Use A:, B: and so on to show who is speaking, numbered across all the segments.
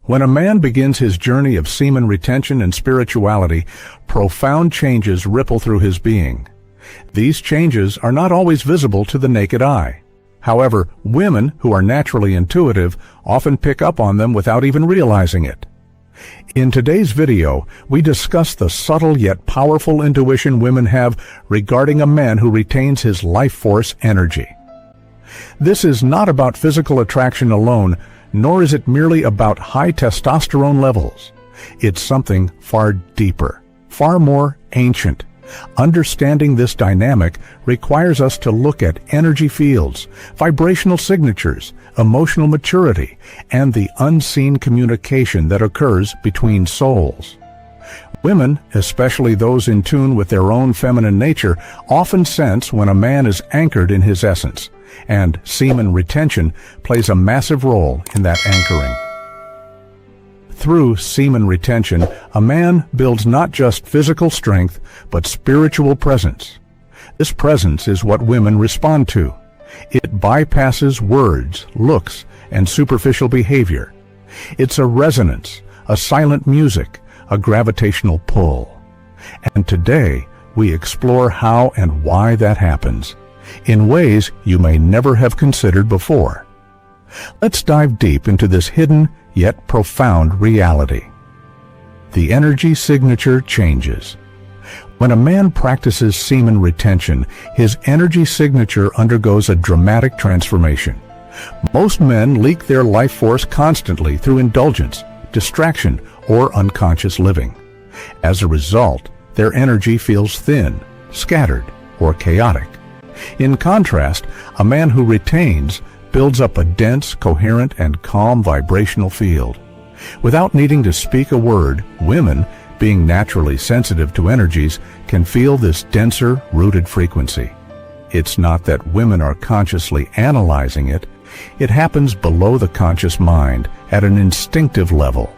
A: When a man begins his journey of semen retention and spirituality, profound changes ripple through his being. These changes are not always visible to the naked eye. However, women who are naturally intuitive often pick up on them without even realizing it. In today's video, we discuss the subtle yet powerful intuition women have regarding a man who retains his life force energy. This is not about physical attraction alone, nor is it merely about high testosterone levels. It's something far deeper, far more ancient. Understanding this dynamic requires us to look at energy fields, vibrational signatures, emotional maturity, and the unseen communication that occurs between souls. Women, especially those in tune with their own feminine nature, often sense when a man is anchored in his essence, and semen retention plays a massive role in that anchoring. Through semen retention, a man builds not just physical strength, but spiritual presence. This presence is what women respond to. It bypasses words, looks, and superficial behavior. It's a resonance, a silent music, a gravitational pull. And today, we explore how and why that happens, in ways you may never have considered before. Let's dive deep into this hidden yet profound reality. The energy signature changes. When a man practices semen retention, his energy signature undergoes a dramatic transformation. Most men leak their life force constantly through indulgence, distraction, or unconscious living. As a result, their energy feels thin, scattered, or chaotic. In contrast, a man who retains builds up a dense, coherent, and calm vibrational field. Without needing to speak a word, women, being naturally sensitive to energies, can feel this denser, rooted frequency. It's not that women are consciously analyzing it. It happens below the conscious mind, at an instinctive level.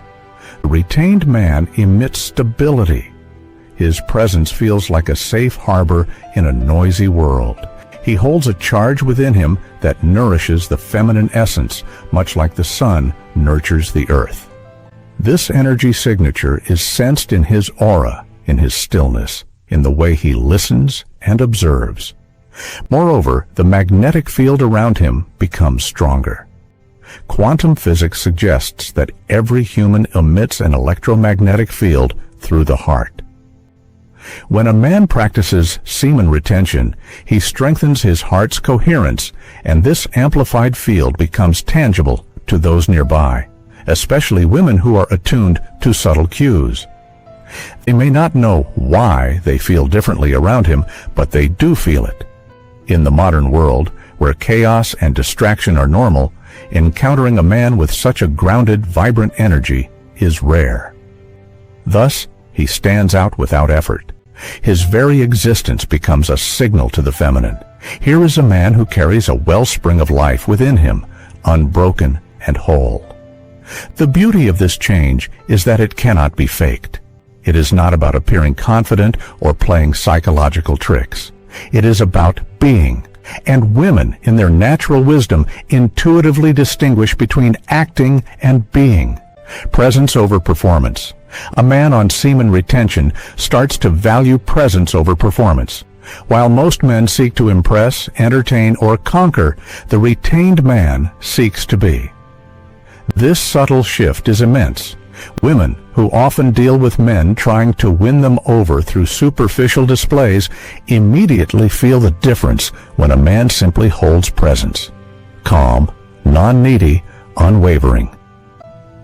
A: The retained man emits stability. His presence feels like a safe harbor in a noisy world. He holds a charge within him that nourishes the feminine essence, much like the sun nurtures the earth. This energy signature is sensed in his aura, in his stillness, in the way he listens and observes. Moreover, the magnetic field around him becomes stronger. Quantum physics suggests that every human emits an electromagnetic field through the heart. When a man practices semen retention, he strengthens his heart's coherence, and this amplified field becomes tangible to those nearby, especially women who are attuned to subtle cues. They may not know why they feel differently around him, but they do feel it. In the modern world, where chaos and distraction are normal, encountering a man with such a grounded, vibrant energy is rare. Thus, he stands out without effort. His very existence becomes a signal to the feminine. Here is a man who carries a wellspring of life within him, unbroken and whole. The beauty of this change is that it cannot be faked. It is not about appearing confident or playing psychological tricks. It is about being. And women, in their natural wisdom, intuitively distinguish between acting and being. Presence over performance. A man on semen retention starts to value presence over performance. While most men seek to impress, entertain, or conquer, the retained man seeks to be. This subtle shift is immense. Women, who often deal with men trying to win them over through superficial displays, immediately feel the difference when a man simply holds presence. Calm, non-needy, unwavering.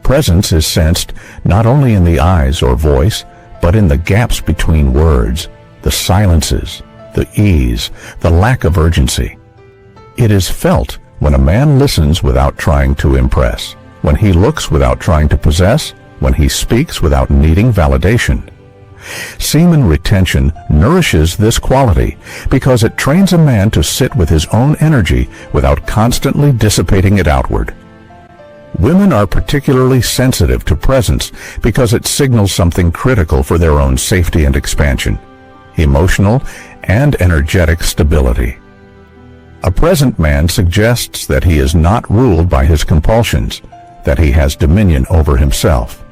A: Presence is sensed not only in the eyes or voice, but in the gaps between words, the silences, the ease, the lack of urgency. It is felt when a man listens without trying to impress, when he looks without trying to possess, when he speaks without needing validation. Semen retention nourishes this quality because it trains a man to sit with his own energy without constantly dissipating it outward. Women are particularly sensitive to presence because it signals something critical for their own safety and expansion: emotional and energetic stability. A present man suggests that he is not ruled by his compulsions, that he has dominion over himself.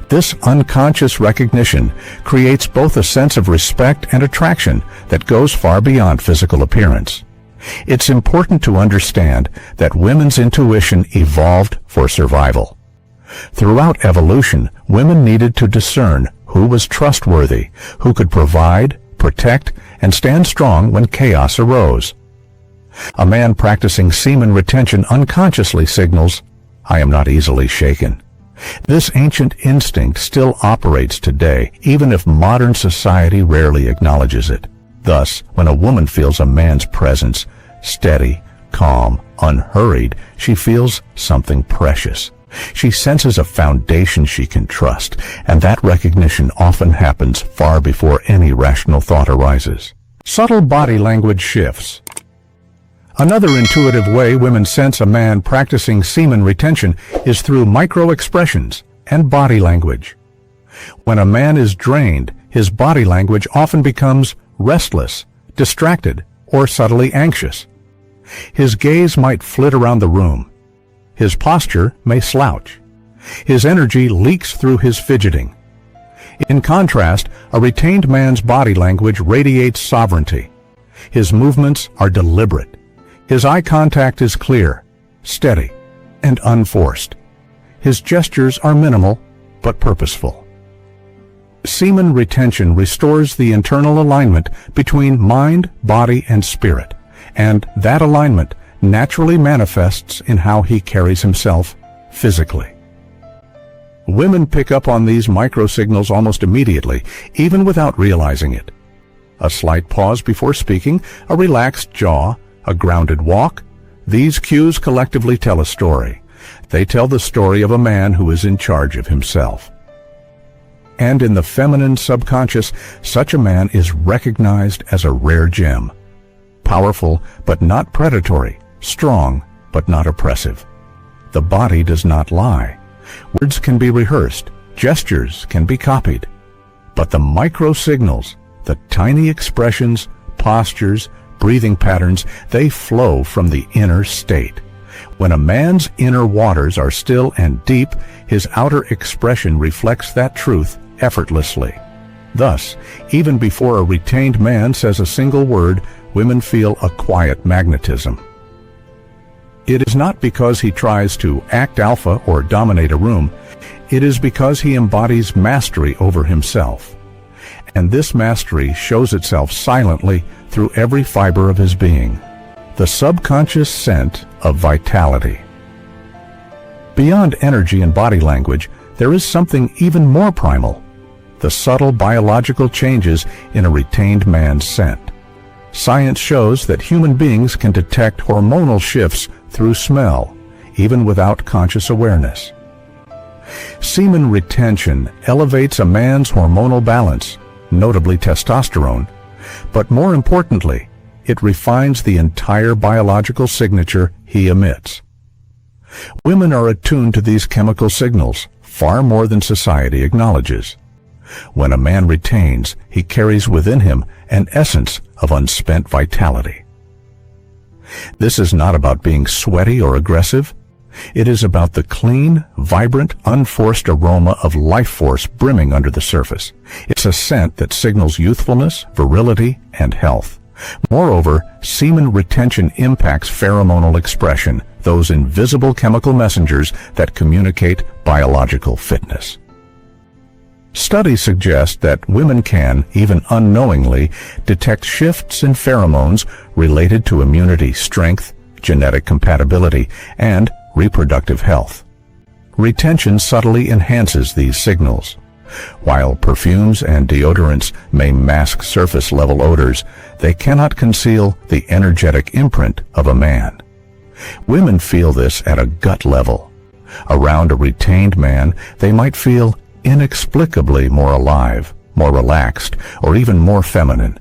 A: This unconscious recognition creates both a sense of respect and attraction that goes far beyond physical appearance. It's important to understand that women's intuition evolved for survival. Throughout evolution, women needed to discern who was trustworthy, who could provide, protect, and stand strong when chaos arose. A man practicing semen retention unconsciously signals, "I am not easily shaken." This ancient instinct still operates today, even if modern society rarely acknowledges it. Thus, when a woman feels a man's presence, steady, calm, unhurried, she feels something precious. She senses a foundation she can trust, and that recognition often happens far before any rational thought arises. Subtle body language shifts. Another intuitive way women sense a man practicing semen retention is through micro-expressions and body language. When a man is drained, his body language often becomes restless, distracted, or subtly anxious. His gaze might flit around the room. His posture may slouch. His energy leaks through his fidgeting. In contrast, a retained man's body language radiates sovereignty. His movements are deliberate. His eye contact is clear, steady, and unforced. His gestures are minimal, but purposeful. Semen retention restores the internal alignment between mind, body, and spirit, and that alignment naturally manifests in how he carries himself physically. Women pick up on these microsignals almost immediately, even without realizing it. A slight pause before speaking, a relaxed jaw, a grounded walk, these cues collectively tell a story. They tell the story of a man who is in charge of himself. And in the feminine subconscious, such a man is recognized as a rare gem. Powerful, but not predatory. Strong, but not oppressive. The body does not lie. Words can be rehearsed. Gestures can be copied. But the micro-signals, the tiny expressions, postures, breathing patterns, they flow from the inner state. When a man's inner waters are still and deep, his outer expression reflects that truth effortlessly. Thus, even before a retained man says a single word, women feel a quiet magnetism. It is not because he tries to act alpha or dominate a room. It is because he embodies mastery over himself. And this mastery shows itself silently through every fiber of his being. The subconscious scent of vitality. Beyond energy and body language, there is something even more primal: the subtle biological changes in a retained man's scent. Science shows that human beings can detect hormonal shifts through smell, even without conscious awareness. Semen retention elevates a man's hormonal balance, notably testosterone, but more importantly, it refines the entire biological signature he emits. Women are attuned to these chemical signals far more than society acknowledges. When a man retains, he carries within him an essence of unspent vitality. This is not about being sweaty or aggressive. It is about the clean, vibrant, unforced aroma of life force brimming under the surface. It's a scent that signals youthfulness, virility, and health. Moreover, semen retention impacts pheromonal expression, those invisible chemical messengers that communicate biological fitness. Studies suggest that women can, even unknowingly, detect shifts in pheromones related to immunity, strength, genetic compatibility, and reproductive health. Retention subtly enhances these signals. While perfumes and deodorants may mask surface-level odors, they cannot conceal the energetic imprint of a man. Women feel this at a gut level. Around a retained man, they might feel inexplicably more alive, more relaxed, or even more feminine,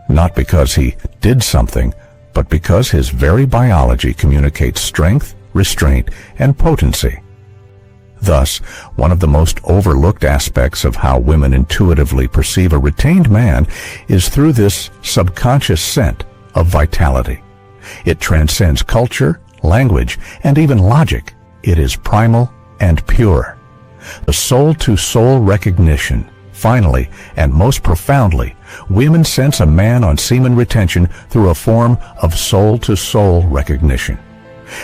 A: not because he did something, but because his very biology communicates strength, restraint, and potency. Thus, one of the most overlooked aspects of how women intuitively perceive a retained man is through this subconscious scent of vitality. It transcends culture, language, and even logic. It is primal and pure. The soul-to-soul recognition. Finally, and most profoundly, women sense a man on semen retention through a form of soul-to-soul recognition.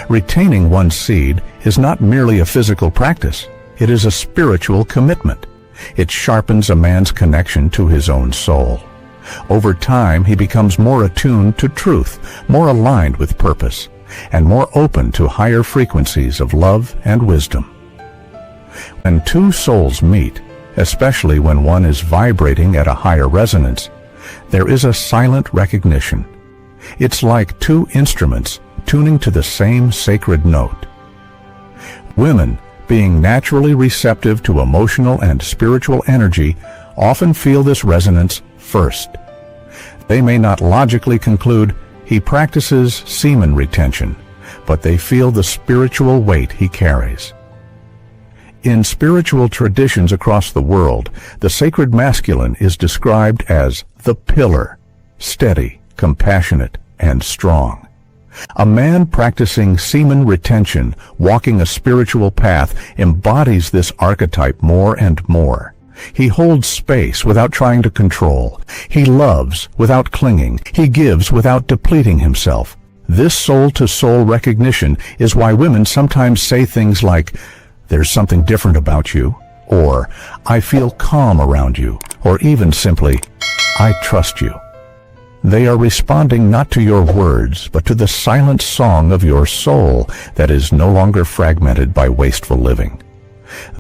A: Retaining one's seed is not merely a physical practice. It is a spiritual commitment. It sharpens a man's connection to his own soul. Over time, he becomes more attuned to truth, more aligned with purpose, and more open to higher frequencies of love and wisdom. When two souls meet, especially when one is vibrating at a higher resonance, there is a silent recognition. It's like two instruments tuning to the same sacred note. Women, being naturally receptive to emotional and spiritual energy, often feel this resonance first. They may not logically conclude, "He practices semen retention," but they feel the spiritual weight he carries. In spiritual traditions across the world, the sacred masculine is described as the pillar, steady, compassionate, and strong. A man practicing semen retention, walking a spiritual path, embodies this archetype more and more. He holds space without trying to control. He loves without clinging. He gives without depleting himself. This soul-to-soul recognition is why women sometimes say things like, "There's something different about you," or "I feel calm around you," or even simply, "I trust you." They are responding not to your words, but to the silent song of your soul that is no longer fragmented by wasteful living.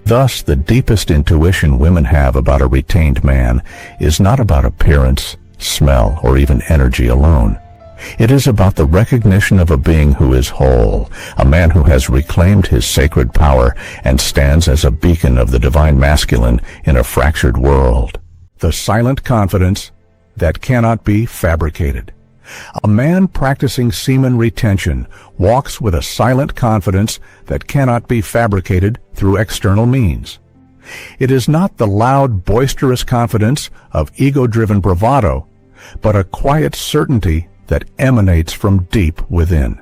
A: Thus, the deepest intuition women have about a retained man is not about appearance, smell, or even energy alone. It is about the recognition of a being who is whole, a man who has reclaimed his sacred power and stands as a beacon of the divine masculine in a fractured world. The silent confidence that cannot be fabricated. A man practicing semen retention walks with a silent confidence that cannot be fabricated through external means. It is not the loud, boisterous confidence of ego-driven bravado, but a quiet certainty that emanates from deep within.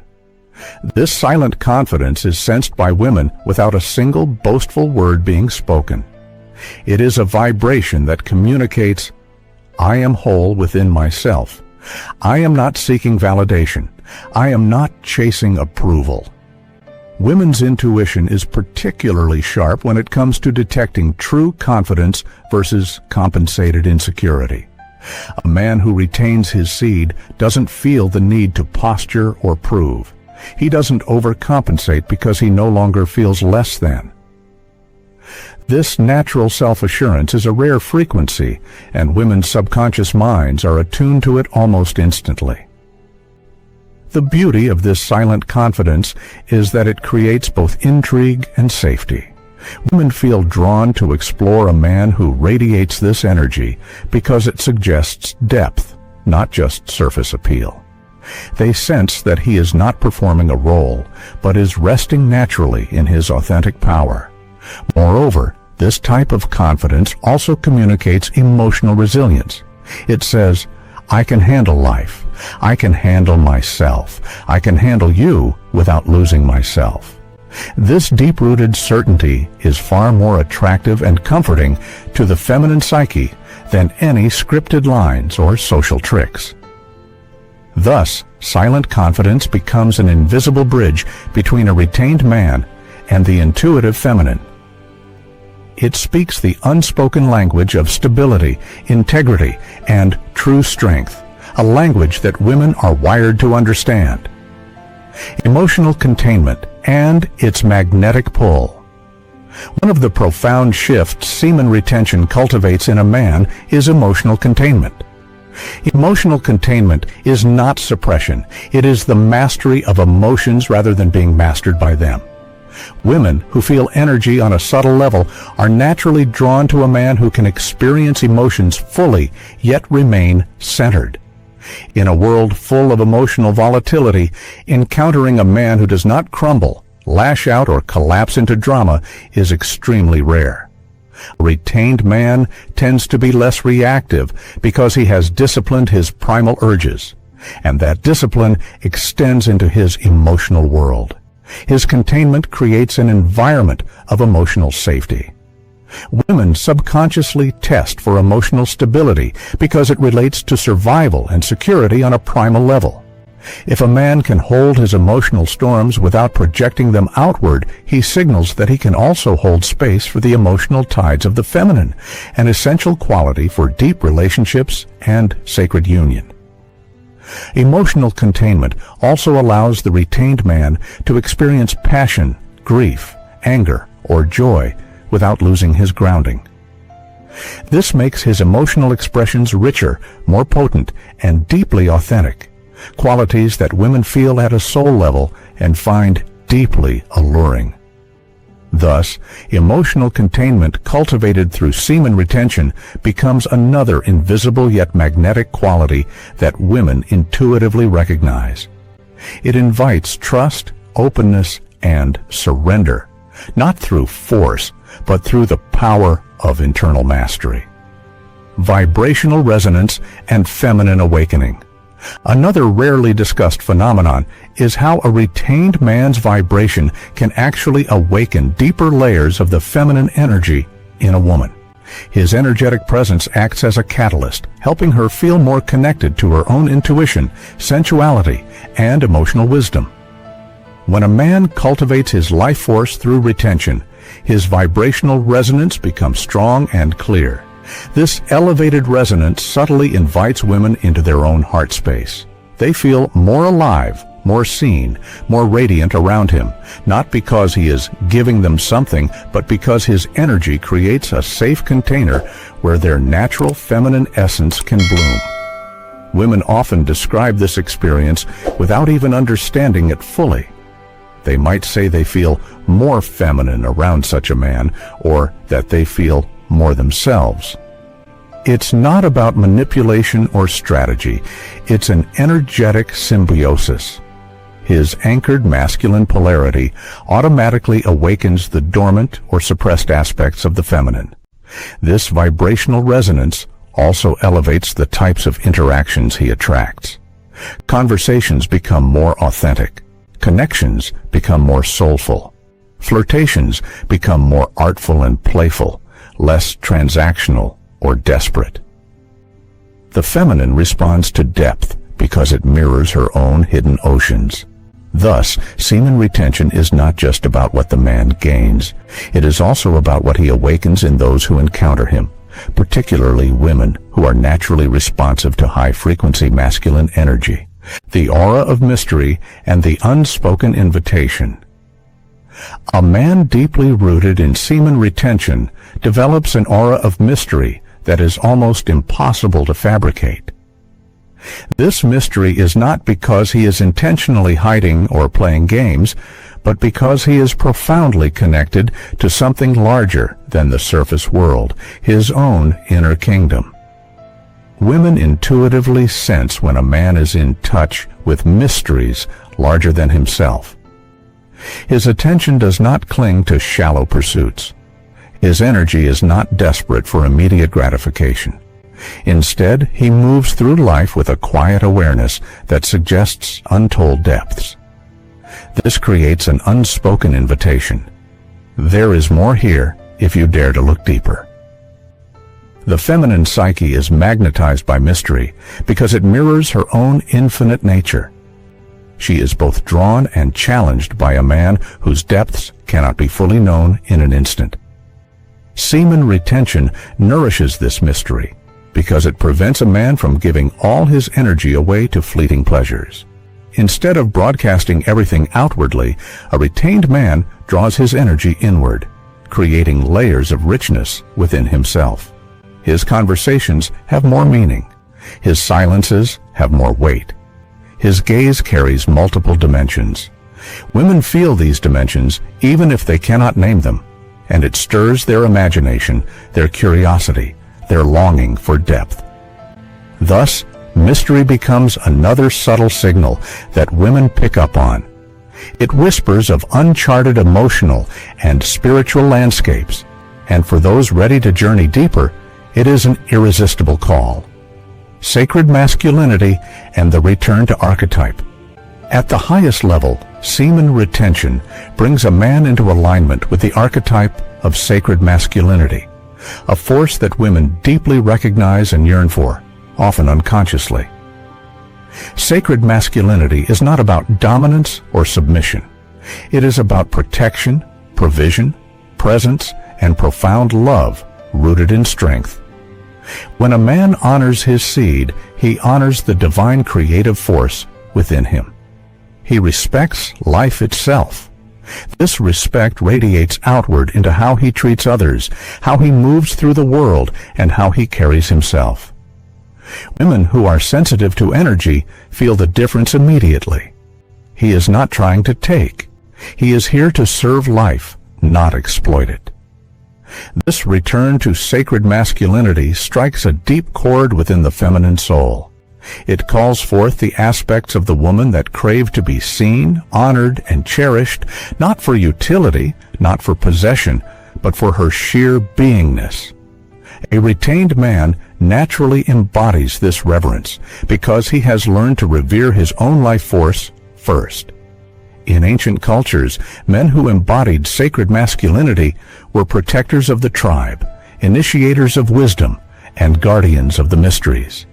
A: This silent confidence is sensed by women without a single boastful word being spoken. It is a vibration that communicates, "I am whole within myself. I am not seeking validation. I am not chasing approval." Women's intuition is particularly sharp when it comes to detecting true confidence versus compensated insecurity. A man who retains his seed doesn't feel the need to posture or prove. He doesn't overcompensate because he no longer feels less than. This natural self-assurance is a rare frequency, and women's subconscious minds are attuned to it almost instantly. The beauty of this silent confidence is that it creates both intrigue and safety. Women feel drawn to explore a man who radiates this energy because it suggests depth, not just surface appeal. They sense that he is not performing a role, but is resting naturally in his authentic power. Moreover, this type of confidence also communicates emotional resilience. It says, "I can handle life. I can handle myself. I can handle you without losing myself." This deep-rooted certainty is far more attractive and comforting to the feminine psyche than any scripted lines or social tricks. Thus, silent confidence becomes an invisible bridge between a retained man and the intuitive feminine. It speaks the unspoken language of stability, integrity, and true strength, a language that women are wired to understand. Emotional containment and its magnetic pull. One of the profound shifts semen retention cultivates in a man is emotional containment. Emotional containment is not suppression. It is the mastery of emotions rather than being mastered by them. Women who feel energy on a subtle level are naturally drawn to a man who can experience emotions fully, yet remain centered. In a world full of emotional volatility, encountering a man who does not crumble, lash out, or collapse into drama is extremely rare. A retained man tends to be less reactive because he has disciplined his primal urges, and that discipline extends into his emotional world. His containment creates an environment of emotional safety. Women subconsciously test for emotional stability because it relates to survival and security on a primal level. If a man can hold his emotional storms without projecting them outward, he signals that he can also hold space for the emotional tides of the feminine, an essential quality for deep relationships and sacred union. Emotional containment also allows the retained man to experience passion, grief, anger, or joy without losing his grounding. This makes his emotional expressions richer, more potent, and deeply authentic, qualities that women feel at a soul level and find deeply alluring. Thus, emotional containment cultivated through semen retention becomes another invisible yet magnetic quality that women intuitively recognize. It invites trust, openness, and surrender, not through force, but through the power of internal mastery. Vibrational resonance and feminine awakening. Another rarely discussed phenomenon is how a retained man's vibration can actually awaken deeper layers of the feminine energy in a woman. His energetic presence acts as a catalyst, helping her feel more connected to her own intuition, sensuality, and emotional wisdom. When a man cultivates his life force through retention, his vibrational resonance becomes strong and clear. This elevated resonance subtly invites women into their own heart space. They feel more alive, more seen, more radiant around him, not because he is giving them something, but because his energy creates a safe container where their natural feminine essence can bloom. Women often describe this experience without even understanding it fully. They might say they feel more feminine around such a man, or that they feel more themselves. It's not about manipulation or strategy. It's an energetic symbiosis. His anchored masculine polarity automatically awakens the dormant or suppressed aspects of the feminine. This vibrational resonance also elevates the types of interactions he attracts. Conversations become more authentic. Connections become more soulful. Flirtations become more artful and playful, less transactional or desperate. The feminine responds to depth because it mirrors her own hidden oceans. Thus, semen retention is not just about what the man gains. It is also about what he awakens in those who encounter him, particularly women who are naturally responsive to high-frequency masculine energy, the aura of mystery, and the unspoken invitation. A man deeply rooted in semen retention develops an aura of mystery that is almost impossible to fabricate. This mystery is not because he is intentionally hiding or playing games, but because he is profoundly connected to something larger than the surface world, his own inner kingdom. Women intuitively sense when a man is in touch with mysteries larger than himself. His attention does not cling to shallow pursuits. His energy is not desperate for immediate gratification. Instead, he moves through life with a quiet awareness that suggests untold depths. This creates an unspoken invitation. There is more here if you dare to look deeper. The feminine psyche is magnetized by mystery because it mirrors her own infinite nature. She is both drawn and challenged by a man whose depths cannot be fully known in an instant. Semen retention nourishes this mystery because it prevents a man from giving all his energy away to fleeting pleasures. Instead of broadcasting everything outwardly, a retained man draws his energy inward, creating layers of richness within himself. His conversations have more meaning. His silences have more weight. His gaze carries multiple dimensions. Women feel these dimensions even if they cannot name them, and it stirs their imagination, their curiosity, their longing for depth. Thus, mystery becomes another subtle signal that women pick up on. It whispers of uncharted emotional and spiritual landscapes, and for those ready to journey deeper, it is an irresistible call. Sacred masculinity and the return to archetype. At the highest level, semen retention brings a man into alignment with the archetype of sacred masculinity, a force that women deeply recognize and yearn for, often unconsciously. Sacred masculinity is not about dominance or submission. It is about protection, provision, presence, and profound love rooted in strength. When a man honors his seed, he honors the divine creative force within him. He respects life itself. This respect radiates outward into how he treats others, how he moves through the world, and how he carries himself. Women who are sensitive to energy feel the difference immediately. He is not trying to take. He is here to serve life, not exploit it. This return to sacred masculinity strikes a deep chord within the feminine soul. It calls forth the aspects of the woman that crave to be seen, honored, and cherished, not for utility, not for possession, but for her sheer beingness. A retained man naturally embodies this reverence because he has learned to revere his own life force first. In ancient cultures, men who embodied sacred masculinity were protectors of the tribe, initiators of wisdom, and guardians of the mysteries.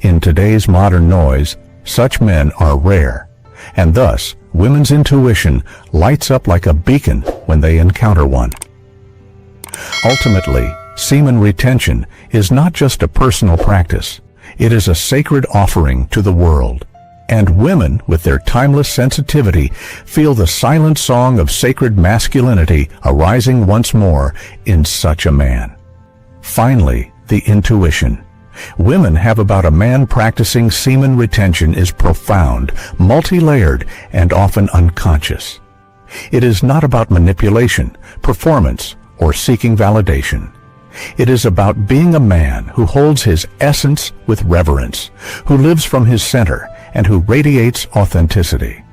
A: In today's modern noise, such men are rare, and thus women's intuition lights up like a beacon when they encounter one. Ultimately, semen retention is not just a personal practice. It is a sacred offering to the world. And women, with their timeless sensitivity, feel the silent song of sacred masculinity arising once more in such a man. Finally, the intuition women have about a man practicing semen retention is profound, multi-layered, and often unconscious. It is not about manipulation, performance, or seeking validation. It is about being a man who holds his essence with reverence, who lives from his center, and who radiates authenticity.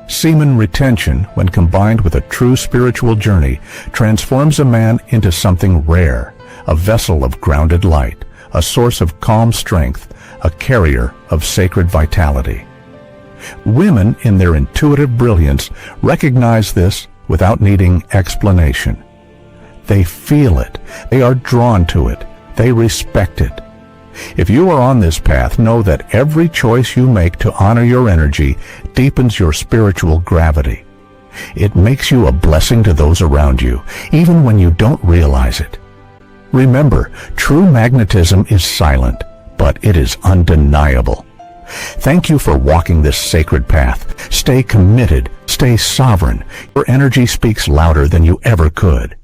A: Semen retention, when combined with a true spiritual journey, transforms a man into something rare, a vessel of grounded light, a source of calm strength, a carrier of sacred vitality. Women, in their intuitive brilliance, recognize this without needing explanation. They feel it. They are drawn to it. They respect it. If you are on this path, know that every choice you make to honor your energy deepens your spiritual gravity. It makes you a blessing to those around you, even when you don't realize it. Remember, true magnetism is silent, but it is undeniable. Thank you for walking this sacred path. Stay committed. Stay sovereign. Your energy speaks louder than you ever could.